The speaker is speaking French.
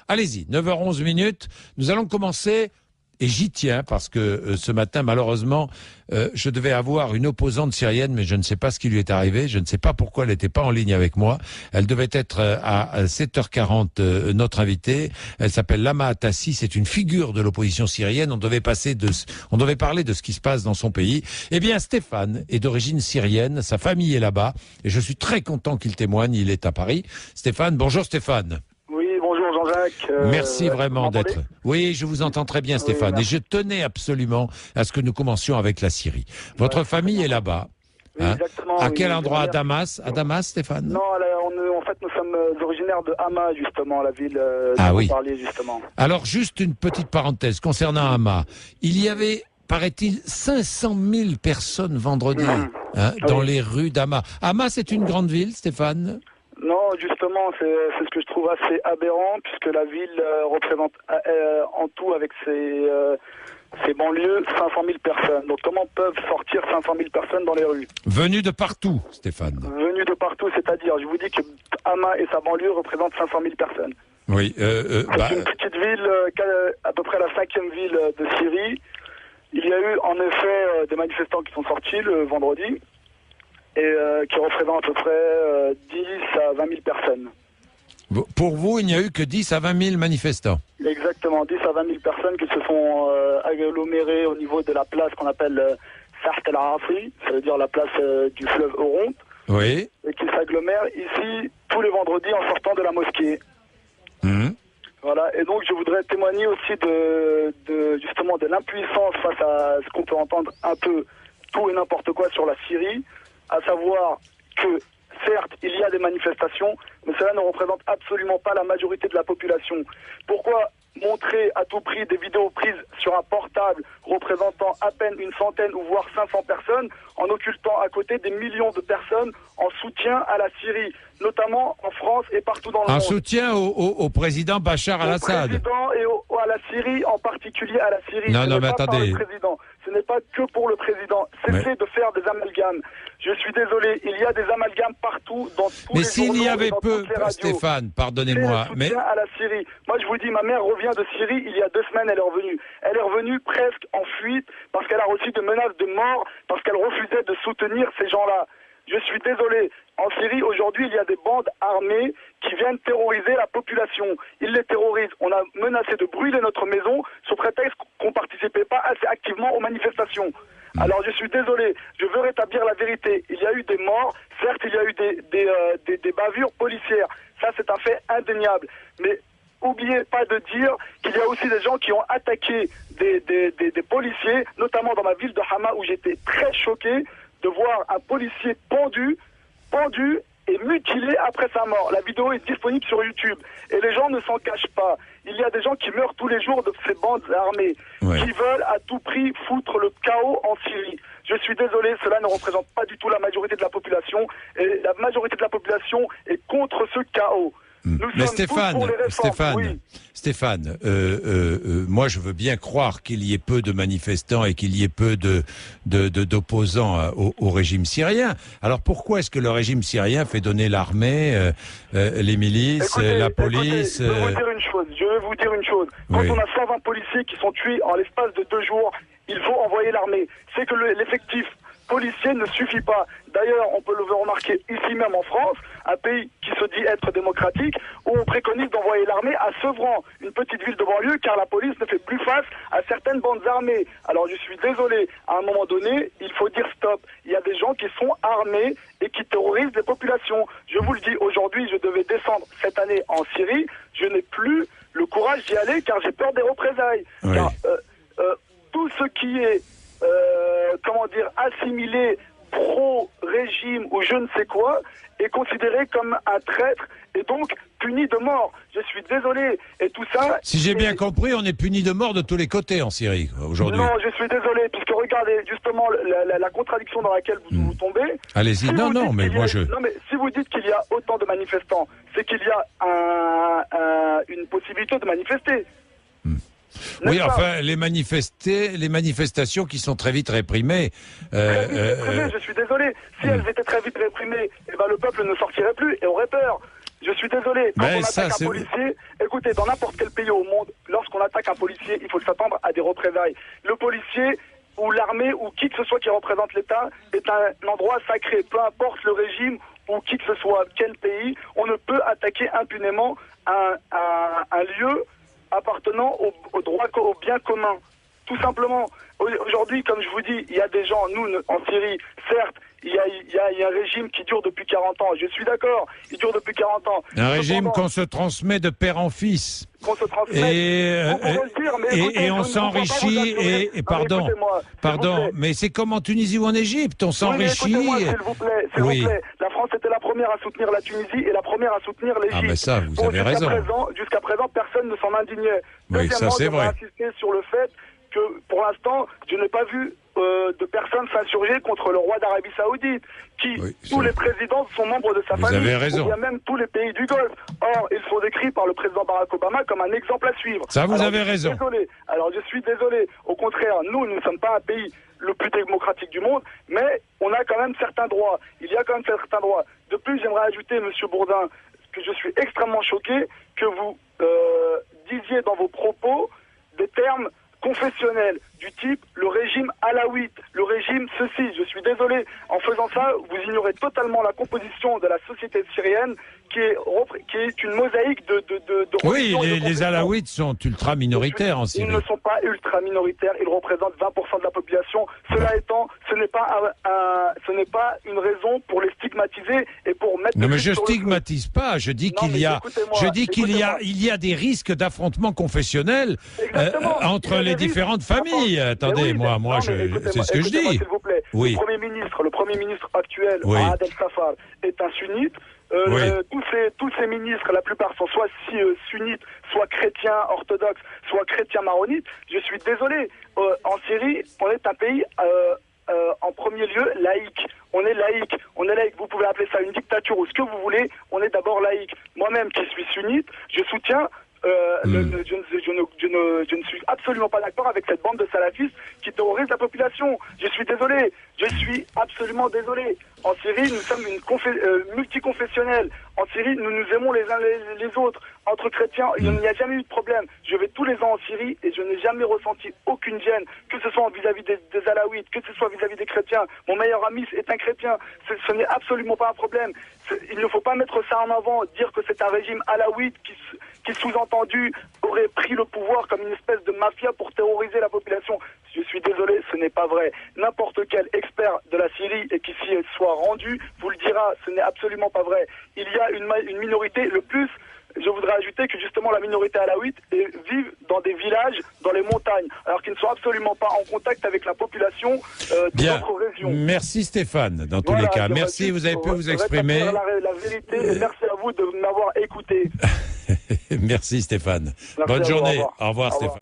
Allez-y, 9h11 minutes. Nous allons commencer, et j'y tiens, parce que ce matin, malheureusement, je devais avoir une opposante syrienne, mais je ne sais pas ce qui lui est arrivé. Je ne sais pas pourquoi elle n'était pas en ligne avec moi. Elle devait être à 7h40 notre invitée. Elle s'appelle Lama Atassi. C'est une figure de l'opposition syrienne. On devait parler de ce qui se passe dans son pays. Eh bien, Stéphane est d'origine syrienne. Sa famille est là-bas. Et je suis très content qu'il témoigne. Il est à Paris. Stéphane, bonjour Stéphane. Bonjour Jean-Jacques. Merci vraiment d'être. Oui, je vous entends très bien Stéphane. Oui, et je tenais absolument à ce que nous commencions avec la Syrie. Votre famille est là-bas. Oui, exactement. À quel endroit? À Damas? À Damas, Stéphane? Non, en fait, nous sommes originaires de Hama, justement, la ville dont vous parliez, justement. Alors, juste une petite parenthèse concernant Hama. Il y avait, paraît-il, 500 000 personnes vendredi dans les rues d'Hama. Hama, c'est une grande ville, Stéphane? Non, justement, c'est ce que je trouve assez aberrant, puisque la ville représente en tout, avec ses banlieues, 500 000 personnes. Donc comment peuvent sortir 500 000 personnes dans les rues? Venues de partout, Stéphane. Venues de partout, c'est-à-dire, je vous dis que Hama et sa banlieue représentent 500 000 personnes. Oui. C'est une petite ville, à peu près la 5e ville de Syrie. Il y a eu en effet des manifestants qui sont sortis le vendredi, et qui représente à peu près 10 à 20 000 personnes. Pour vous, il n'y a eu que 10 à 20 000 manifestants? Exactement, 10 à 20 000 personnes qui se sont agglomérées au niveau de la place qu'on appelle Saht el-Afri, ça veut dire la place du fleuve Oronte. Oui. Et qui s'agglomèrent ici tous les vendredis en sortant de la mosquée. Voilà, et donc je voudrais témoigner aussi justement de l'impuissance face à ce qu'on peut entendre un peu tout et n'importe quoi sur la Syrie, à savoir que, certes, il y a des manifestations, mais cela ne représente absolument pas la majorité de la population. Pourquoi montrer à tout prix des vidéos prises sur un portable représentant à peine une centaine ou voire 500 personnes, en occultant à côté des millions de personnes en soutien à la Syrie, notamment en France et partout dans le monde. En soutien au président Bachar al-Assad. Au président et à la Syrie, en particulier à la Syrie. Non, mais attendez. Ce n'est pas que pour le président. Cessez de faire des amalgames. Je suis désolé, il y a des amalgames partout, dans tous les journaux. Mais s'il y avait peu, Stéphane, pardonnez-moi. Mais à la Syrie. Moi, je vous dis, ma mère revient de Syrie il y a 2 semaines, elle est revenue. Elle est revenue presque en fuite parce qu'elle a reçu des menaces de mort, parce qu'elle refusait de soutenir ces gens-là. Je suis désolé. En Syrie, aujourd'hui, il y a des bandes armées qui viennent terroriser la population. Ils les terrorisent. On a menacé de brûler notre maison sous prétexte qu'on ne participait pas assez activement aux manifestations. Alors je suis désolé, je veux rétablir la vérité. Il y a eu des morts, certes il y a eu des bavures policières. Ça c'est un fait indéniable. Mais n'oubliez pas de dire qu'il y a aussi des gens qui ont attaqué des policiers, notamment dans ma ville de Hama où j'étais très choqué de voir un policier pendu et mutilé après sa mort. La vidéo est disponible sur YouTube. Et les gens ne s'en cachent pas. Il y a des gens qui meurent tous les jours de ces bandes armées, qui veulent à tout prix foutre le chaos en Syrie. Je suis désolé, cela ne représente pas du tout la majorité de la population. Et la majorité de la population est contre ce chaos. Mais Stéphane, moi je veux bien croire qu'il y ait peu de manifestants et qu'il y ait peu d'opposants au régime syrien. Alors pourquoi est-ce que le régime syrien fait donner l'armée, les milices, la police? Je vais vous dire une chose. Quand on a 120 policiers qui sont tués en l'espace de 2 jours, il faut envoyer l'armée. C'est que l'effectif policier ne suffit pas. D'ailleurs, on peut le remarquer ici même en France, un pays qui se dit être démocratique, où on préconise d'envoyer l'armée à Sevran, une petite ville de banlieue, car la police ne fait plus face à certaines bandes armées. Alors je suis désolé, à un moment donné, il faut dire stop. Il y a des gens qui sont armés et qui terrorisent les populations. Je vous le dis, aujourd'hui, je devais descendre cette année en Syrie, je n'ai plus le courage d'y aller car j'ai peur des représailles. Car tout ce qui est assimilé pro-régime ou je ne sais quoi, est considéré comme un traître et donc puni de mort. Je suis désolé. Et tout ça... Si j'ai bien compris, on est puni de mort de tous les côtés en Syrie aujourd'hui. Non, je suis désolé, puisque regardez justement la contradiction dans laquelle vous tombez. Allez-y, Non, mais si vous dites qu'il y a autant de manifestants, c'est qu'il y a une possibilité de manifester. Oui, enfin, les manifestations qui sont très vite réprimées. Je suis désolé. Si elles étaient très vite réprimées, le peuple ne sortirait plus et aurait peur. Je suis désolé, quand Ben, on ça, attaque un policier, écoutez, dans n'importe quel pays au monde, lorsqu'on attaque un policier, il faut s'attendre à des représailles. Le policier ou l'armée ou qui que ce soit qui représente l'État est un endroit sacré, peu importe le régime ou qui que ce soit, quel pays, on ne peut attaquer impunément un lieu appartenant au droit, au bien commun. Tout simplement. Aujourd'hui, comme je vous dis, il y a des gens, nous, en Syrie, certes, il y a un régime qui dure depuis 40 ans. Je suis d'accord, il dure depuis 40 ans. Un régime qu'on se transmet de père en fils. Qu'on se transmet. Et on s'enrichit. Et pardon, mais c'est comme en Tunisie ou en Égypte, on s'enrichit. Oui, s'il vous plaît, s'il vous plaît. La France était la première à soutenir la Tunisie et la première à soutenir l'Égypte. Ah, mais ça, vous avez raison. Jusqu'à présent, personne ne s'en indignait. Oui, ça c'est vrai. Je vais insister sur le fait que, pour l'instant, je n'ai pas vu de personnes s'insurger contre le roi d'Arabie Saoudite, tous les présidents sont membres de sa famille. Vous avez raison. Il y a même tous les pays du Golfe. Or, ils sont décrits par le président Barack Obama comme un exemple à suivre. Ça, vous avez raison. Alors, je suis désolé. Au contraire, nous ne sommes pas un pays le plus démocratique du monde, mais on a quand même certains droits. Il y a quand même certains droits. De plus, j'aimerais ajouter, Monsieur Bourdin, que je suis extrêmement choqué que vous disiez dans vos propos des termes confessionnels du type le régime alaouite, le régime ceci. Je suis désolé, en faisant ça, vous ignorez totalement la composition de la société syrienne qui est une mosaïque de oui, les alaouites sont ultra minoritaires en Syrie. Ils ne sont pas ultra minoritaires, ils représentent 20% de la population. Cela étant, ce n'est pas une raison pour les stigmatiser et pour mettre. Non, mais je stigmatise pas. Je dis qu'il y a des risques d'affrontements confessionnels entre les différentes familles. Attendez, c'est ce que je dis. S'il vous plaît. Oui. Le premier ministre actuel, Adel Safar, est un sunnite. Tous ces ministres, la plupart sont soit sunnites, soit chrétiens orthodoxes, soit chrétiens maronites. Je suis désolé. En Syrie, on est un pays en premier lieu laïque. On est laïque. Vous pouvez appeler ça une dictature ou ce que vous voulez. On est d'abord laïque. Moi-même, qui suis sunnite, je soutiens. Je ne suis absolument pas d'accord avec cette bande de salafistes qui terrorise la population. Je suis désolé. Je suis absolument désolé. En Syrie, nous sommes multiconfessionnels. En Syrie, nous nous aimons les uns les autres. Entre chrétiens, il n'y a jamais eu de problème. Je vais tous les ans en Syrie et je n'ai jamais ressenti aucune gêne, que ce soit vis-à-vis des alaouites, que ce soit vis-à-vis des chrétiens. Mon meilleur ami est un chrétien. Ce n'est absolument pas un problème. Il ne faut pas mettre ça en avant, dire que c'est un régime alaouite qui sous-entendu aurait pris le pouvoir comme une espèce de mafia pour terroriser la population. Je suis désolé, ce n'est pas vrai. N'importe quel expert de la Syrie et qui s'y soit rendu vous le dira, ce n'est absolument pas vrai. Il y a une minorité, le plus, je voudrais ajouter que justement la minorité alaouite vivent dans des villages, dans les montagnes, alors qu'ils ne sont absolument pas en contact avec la population de notre région. Merci Stéphane, dans tous les cas. Merci, vous avez pu vous exprimer. La vérité et merci à vous de m'avoir écouté. Merci Stéphane. Merci. Bonne journée. Au revoir Stéphane.